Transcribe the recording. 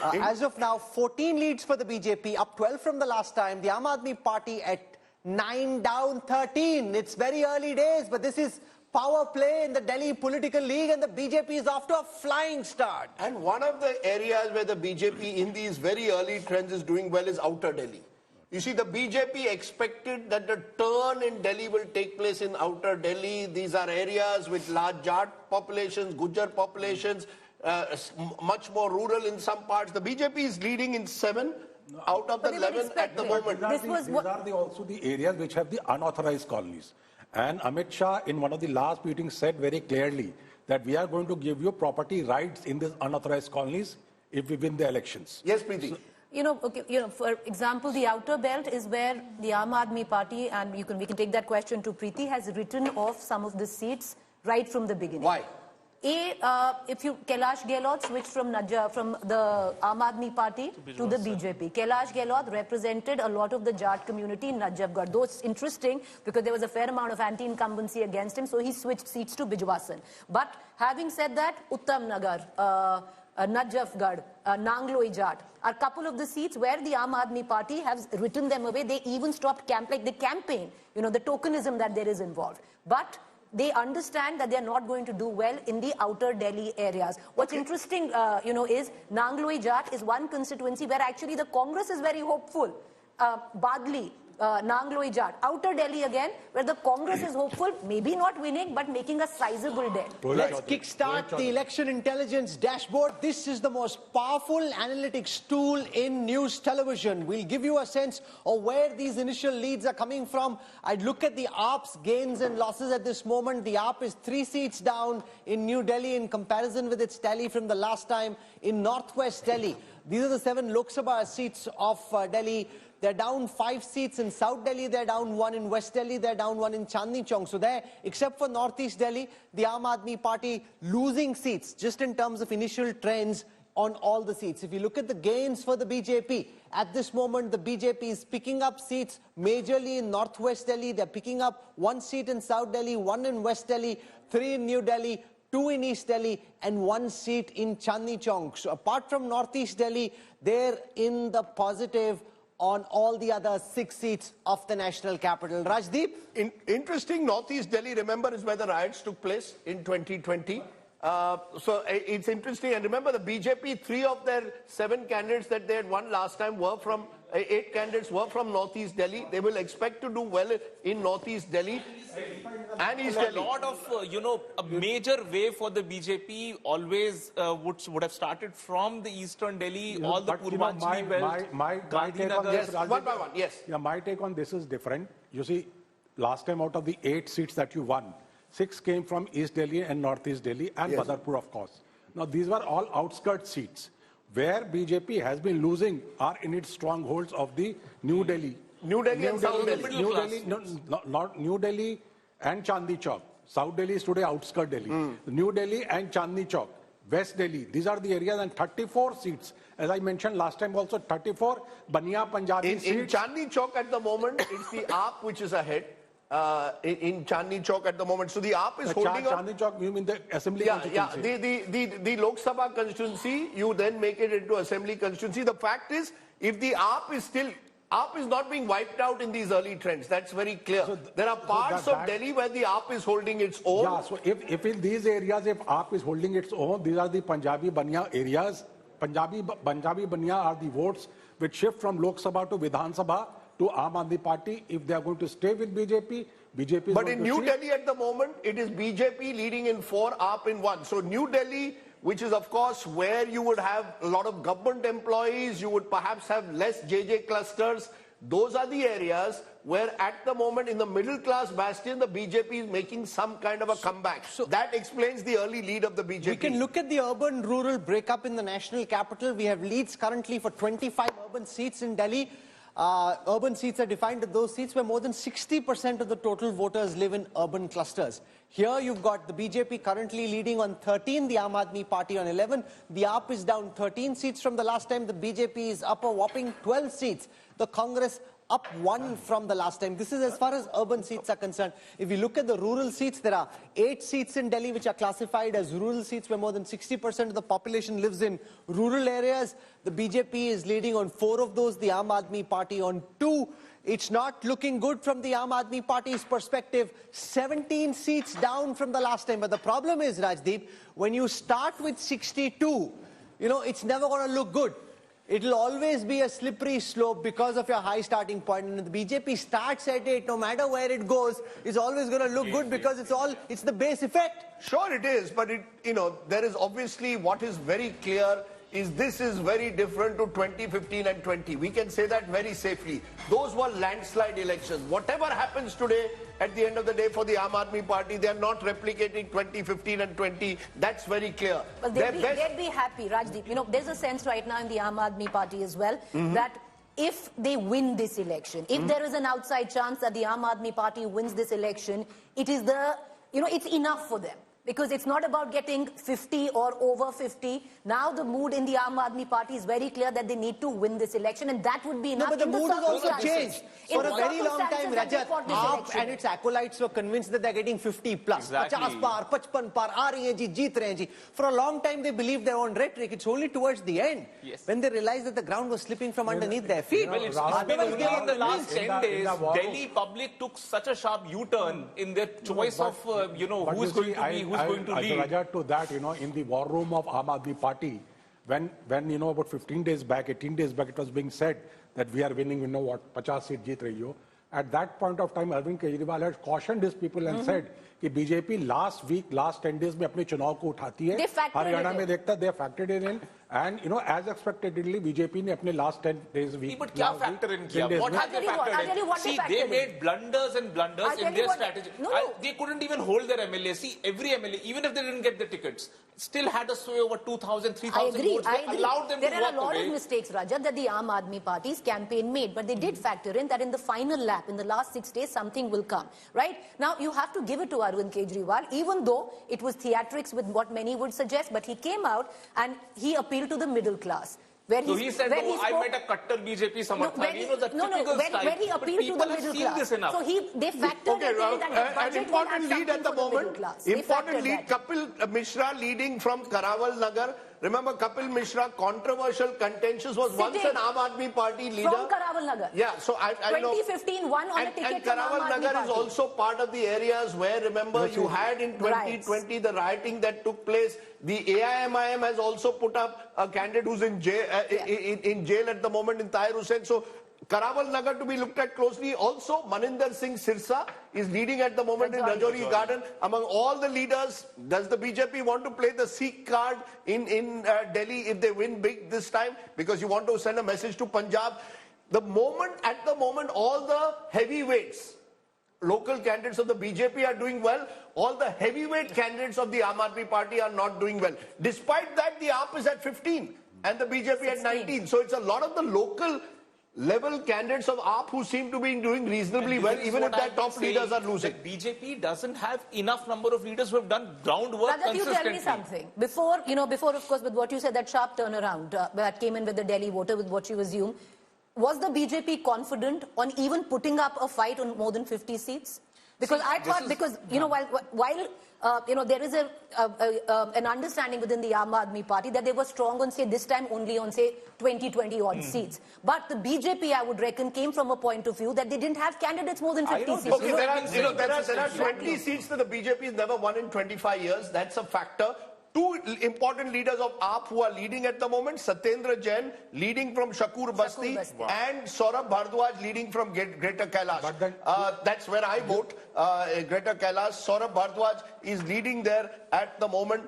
As of now, 14 leads for the BJP, up 12 from the last time. The Aam Aadmi Party at 9, down 13. It's very early days, but this is power play in the Delhi political league, and the BJP is off to a flying start. And one of the areas where the BJP in these very early trends is doing well is outer Delhi. You see, the BJP expected that the turn in Delhi will take place in outer Delhi. These are areas with large Jat populations, Gujar populations, much more rural in some parts. The BJP is leading in 7 out of the 11 at the moment. These are also the areas which have the unauthorized colonies. And Amit Shah, in one of the last meetings, said very clearly that we are going to give you property rights in these unauthorized colonies if we win the elections. Yes, Preeti. For example, the outer belt is where the Aam Aadmi Party, and we can take that question to Preeti, has written off some of the seats right from the beginning. Why? Kailash Gehlot switched from the Aam Aadmi Party to the BJP. Kailash Gehlot represented a lot of the Jat community in Najafgarh. Though it's interesting because there was a fair amount of anti-incumbency against him, so he switched seats to Bijwasan. But having said that, Uttam Nagar, Najafgarh, Nangloi Jat are a couple of the seats where the Aam Aadmi Party has written them away. They even stopped the campaign, the tokenism that there is involved. But they understand that they're not going to do well in the outer Delhi areas. What's interesting, is Nangloi Jat is one constituency where actually the Congress is very hopeful. Badli, Nangloi Jat, outer Delhi again, where the Congress is hopeful, maybe not winning, but making a sizable dent. Let's kickstart the election intelligence dashboard. This is the most powerful analytics tool in news television. We'll give you a sense of where these initial leads are coming from. I'd look at the AAP's gains and losses at this moment. The AAP is 3 seats down in New Delhi in comparison with its tally from the last time in Northwest Delhi. These are the 7 Lok Sabha seats of Delhi. They're down 5 seats in South Delhi, they're down 1 in West Delhi, they're down 1 in Chandni Chowk. So there, except for Northeast Delhi, the Aam Aadmi Party losing seats, just in terms of initial trends on all the seats. If you look at the gains for the BJP, at this moment, the BJP is picking up seats majorly in Northwest Delhi. They're picking up 1 seat in South Delhi, 1 in West Delhi, 3 in New Delhi, 2 in East Delhi, and 1 seat in Chandni Chowk. So apart from Northeast Delhi, they're in the positive on all the other 6 seats of the national capital. Rajdeep? Interesting, Northeast Delhi, remember, is where the riots took place in 2020. So it's interesting. And remember, the BJP, 3 of their 7 candidates that they had won last time were from, 8 candidates were from Northeast Delhi. They will expect to do well in Northeast Delhi and East Delhi. A lot of, a major wave for the BJP always would have started from the Eastern Delhi, all the Purvanchali belt. My take on this, yes, one by one, yes. Yeah, my take on this is different. You see, last time out of the 8 seats that you won, 6 came from East Delhi and Northeast Delhi and yes. Badarpur, of course. Now, these were all outskirts seats. Where BJP has been losing are in its strongholds of the New Delhi. New Delhi and South Delhi. Not New Delhi and Chandni Chowk. South Delhi is today outskirt Delhi. New Delhi and Chandni Chowk. West Delhi. These are the areas, and 34 seats. As I mentioned last time also, 34 Bania Punjabi seats. In Chandni Chowk at the moment, it's the AAP which is ahead. In Chandni Chowk at the moment. So the AAP is holding on. Chandni Chowk, you mean the assembly constituency? Yeah, the Lok Sabha constituency, you then make it into assembly constituency. The fact is, if the AAP is not being wiped out in these early trends. That's very clear. So there are parts of Delhi where the AAP is holding its own. Yeah, so if in these areas, if AAP is holding its own, these are the Punjabi Bania areas. Punjabi Bania are the votes which shift from Lok Sabha to Vidhan Sabha to Aam Aadmi Party. If they are going to stay with BJP, BJP is But in New Delhi at the moment, it is BJP leading in 4, AAP in 1. So New Delhi, which is of course where you would have a lot of government employees, you would perhaps have less JJ clusters. Those are the areas where at the moment in the middle class bastion, the BJP is making some kind of a comeback. So that explains the early lead of the BJP. We can look at the urban-rural breakup in the national capital. We have leads currently for 25 urban seats in Delhi. Urban seats are defined as those seats where more than 60% of the total voters live in urban clusters. Here you've got the BJP currently leading on 13, the Aam Aadmi Party on 11. The AAP is down 13 seats from the last time. The BJP is up a whopping 12 seats. The Congress up one from the last time. This is as far as urban seats are concerned. If you look at the rural seats, there are 8 seats in Delhi which are classified as rural seats, where more than 60% of the population lives in rural areas. The BJP is leading on 4 of those, the Aam Aadmi Party on 2. It's not looking good from the Aam Aadmi Party's perspective. 17 seats down from the last time. But the problem is, Rajdeep, when you start with 62, it's never going to look good. It'll always be a slippery slope because of your high starting point. And if the BJP starts at 8, no matter where it goes, it's always going to look good because it's the base effect. Sure it is, but there is obviously what is very clear is this is very different to 2015 and 20. We can say that very safely. Those were landslide elections. Whatever happens today, at the end of the day, for the Aam Aadmi Party, they are not replicating 2015 and 20. That's very clear. But they'd be happy, Rajdeep. There's a sense right now in the Aam Aadmi Party as well that if they win this election, if there is an outside chance that the Aam Aadmi Party wins this election, it is it's enough for them. Because it's not about getting 50 or over 50. Now the mood in the Aam Aadmi Party is very clear that they need to win this election, and that would be enough. No, but the mood has also changed. For a very long time, Rajat, AAP and its acolytes were convinced that they're getting 50 plus. Exactly. 50 par, 55 par, aa rahi hai ji, jeet rahe hain ji. For a long time, they believed their own rhetoric. It's only towards the end, when they realized that the ground was slipping from underneath their feet. Well, it's been only in the last 10 days, Delhi public took such a sharp U-turn in their choice of, who's going to lead. To that, in the war room of Aam Aadmi Party, when about 15 days back, 18 days back, it was being said that we are winning, 50 seat jeet rahi ho. At that point of time, Arvind Kejriwal had cautioned his people and said कि BJP last 10 days में अपने चुनाव को उठाती है, हरियाणा में देखता, they factored it in, and as expectedly BJP ने अपने last 10 days week. But क्या factor in किया? What have they factored in? See, they made blunders and blunders in their strategy. They couldn't even hold their MLA. See, every MLA, even if they didn't get the tickets, still had a sway over 2,000, 3,000 votes. They allowed them to walk away. There are a lot of mistakes, Rajat, that the Aam Aadmi Party's campaign made, but they did factor in that in the final lap, in the last 6 days, something will come, right? Now, you have to give it to Arvind Kejriwal, even though it was theatrics with what many would suggest, but he came out and he appealed to the middle class. So he said, I met a Kattar BJP Samarthak. When he appealed to the middle class. So they factored in that the an important lead at the moment. Important lead, Kapil Mishra leading from Karawal Nagar. Remember, Kapil Mishra, controversial, contentious, was once an Aam Aadmi Party leader. From Karawal Nagar. Yeah, so I know. 2015, won on a ticket and from Karawal Aam Aadmi Nagar Party. is also part of the areas where, remember, you had in 2020 the rioting that took place. The AIMIM has also put up a candidate who's in jail at the moment in Tahir Hussain. So Karawal Nagar to be looked at closely. Also, Maninder Singh Sirsa is leading at the moment in Rajouri Garden. Among all the leaders, does the BJP want to play the Sikh card in Delhi if they win big this time? Because you want to send a message to Punjab. At the moment, all the heavyweights, local candidates of the BJP are doing well. All the heavyweight candidates of the Aam Aadmi Party are not doing well. Despite that, the AAP is at 15 and the BJP at 19. So it's a lot of the local level candidates of AAP who seem to be doing reasonably well, even if their top leaders are losing. BJP doesn't have enough number of leaders who have done groundwork consistently. You tell me something. Before, of course, with what you said, that sharp turnaround that came in with the Delhi voter, with what you assume, was the BJP confident on even putting up a fight on more than 50 seats? Because I thought, while there is an understanding within the Aam Aadmi Party that they were strong on, say, this time only on, say, 20 odd seats. But the BJP, I would reckon, came from a point of view that they didn't have candidates more than 50 seats. Okay, there are 20 seats that the BJP has never won in 25 years. That's a factor. Two important leaders of AAP who are leading at the moment, Satyendra Jain leading from Shakur Basti and Saurabh Bhardwaj leading from Greater Kailash. That's where I vote, Greater Kailash. Saurabh Bhardwaj is leading there at the moment.